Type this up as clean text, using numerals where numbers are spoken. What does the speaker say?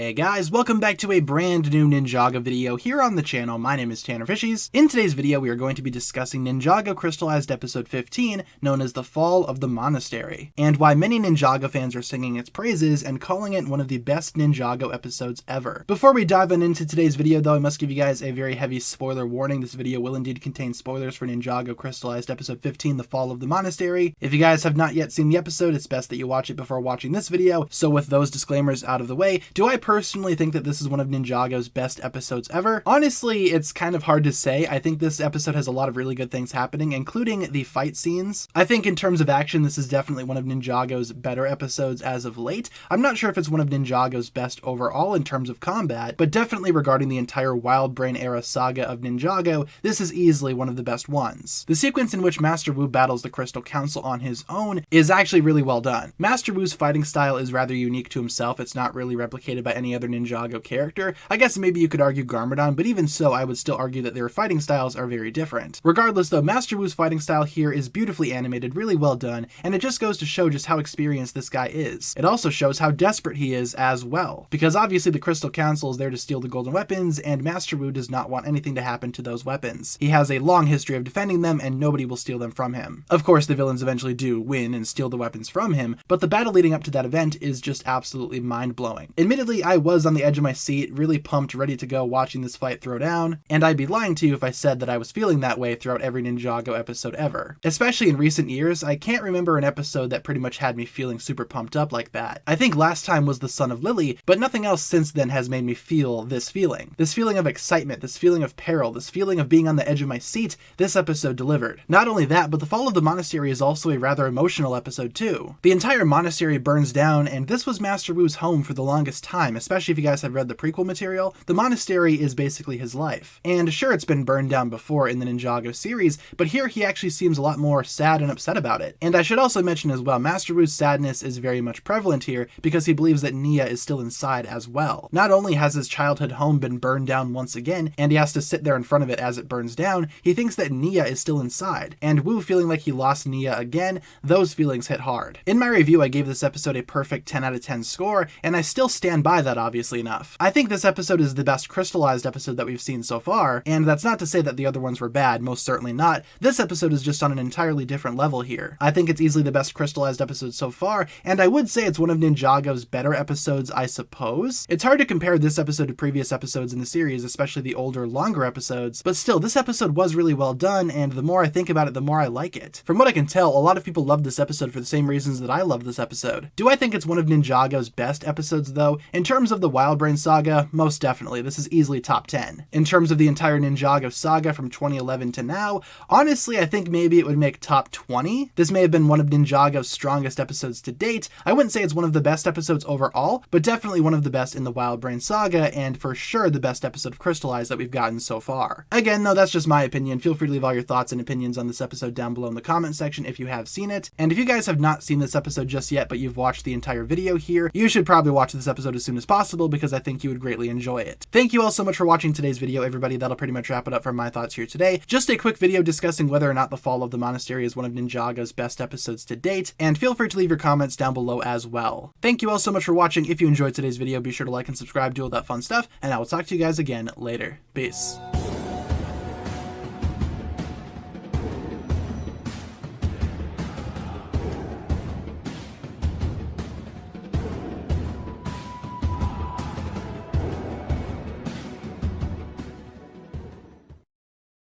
Hey guys, welcome back to a brand new Ninjago video here on the channel. My name is TannerFishies. In today's video, we are going to be discussing Ninjago Crystallized episode 15, known as The Fall of the Monastery, and why many Ninjago fans are singing its praises and calling it one of the best Ninjago episodes ever. Before we dive into today's video though, I must give you guys a very heavy spoiler warning. This video will indeed contain spoilers for Ninjago Crystallized episode 15, The Fall of the Monastery. If you guys have not yet seen the episode, it's best that you watch it before watching this video. So with those disclaimers out of the way, do I personally think that this is one of Ninjago's best episodes ever? Honestly, it's kind of hard to say. I think this episode has a lot of really good things happening, including the fight scenes. I think in terms of action, this is definitely one of Ninjago's better episodes as of late. I'm not sure if it's one of Ninjago's best overall in terms of combat, but definitely regarding the entire Wild Brain era saga of Ninjago, this is easily one of the best ones. The sequence in which Master Wu battles the Crystal Council on his own is actually really well done. Master Wu's fighting style is rather unique to himself. It's not really replicated by any other Ninjago character. I guess maybe you could argue Garmadon, but even so, I would still argue that their fighting styles are very different. Regardless though, Master Wu's fighting style here is beautifully animated, really well done, and it just goes to show just how experienced this guy is. It also shows how desperate he is as well, because obviously the Crystal Council is there to steal the golden weapons, and Master Wu does not want anything to happen to those weapons. He has a long history of defending them, and nobody will steal them from him. Of course, the villains eventually do win and steal the weapons from him, but the battle leading up to that event is just absolutely mind-blowing. Admittedly, I was on the edge of my seat, really pumped, ready to go watching this fight throw down, and I'd be lying to you if I said that I was feeling that way throughout every Ninjago episode ever. Especially in recent years, I can't remember an episode that pretty much had me feeling super pumped up like that. I think last time was the Son of Lily, but nothing else since then has made me feel this feeling. This feeling of excitement, this feeling of peril, this feeling of being on the edge of my seat, this episode delivered. Not only that, but The Fall of the Monastery is also a rather emotional episode too. The entire monastery burns down, and this was Master Wu's home for the longest time, especially if you guys have read the prequel material. The monastery is basically his life. And sure, it's been burned down before in the Ninjago series, but here he actually seems a lot more sad and upset about it. And I should also mention as well, Master Wu's sadness is very much prevalent here because he believes that Nia is still inside as well. Not only has his childhood home been burned down once again, and he has to sit there in front of it as it burns down, he thinks that Nia is still inside. And Wu feeling like he lost Nia again, those feelings hit hard. In my review, I gave this episode a perfect 10 out of 10 score, and I still stand by that, obviously enough. I think this episode is the best crystallized episode that we've seen so far, and that's not to say that the other ones were bad, most certainly not. This episode is just on an entirely different level here. I think it's easily the best crystallized episode so far, and I would say it's one of Ninjago's better episodes, I suppose. It's hard to compare this episode to previous episodes in the series, especially the older, longer episodes, but still, this episode was really well done, and the more I think about it, the more I like it. From what I can tell, a lot of people love this episode for the same reasons that I love this episode. Do I think it's one of Ninjago's best episodes though? In terms of the Wild Brain saga, most definitely. This is easily top 10. In terms of the entire Ninjago saga from 2011 to now, honestly, I think maybe it would make top 20. This may have been one of Ninjago's strongest episodes to date. I wouldn't say it's one of the best episodes overall, but definitely one of the best in the Wild Brain saga, and for sure the best episode of Crystallized that we've gotten so far. Again, though, that's just my opinion. Feel free to leave all your thoughts and opinions on this episode down below in the comment section if you have seen it. And if you guys have not seen this episode just yet, but you've watched the entire video here, you should probably watch this episode as soon as possible because I think you would greatly enjoy it. Thank you all so much for watching today's video, everybody. That'll pretty much wrap it up for my thoughts here today. Just a quick video discussing whether or not The Fall of the Monastery is one of Ninjago's best episodes to date, and feel free to leave your comments down below as well. Thank you all so much for watching. If you enjoyed today's video, be sure to like and subscribe, do all that fun stuff, and I will talk to you guys again later. Peace.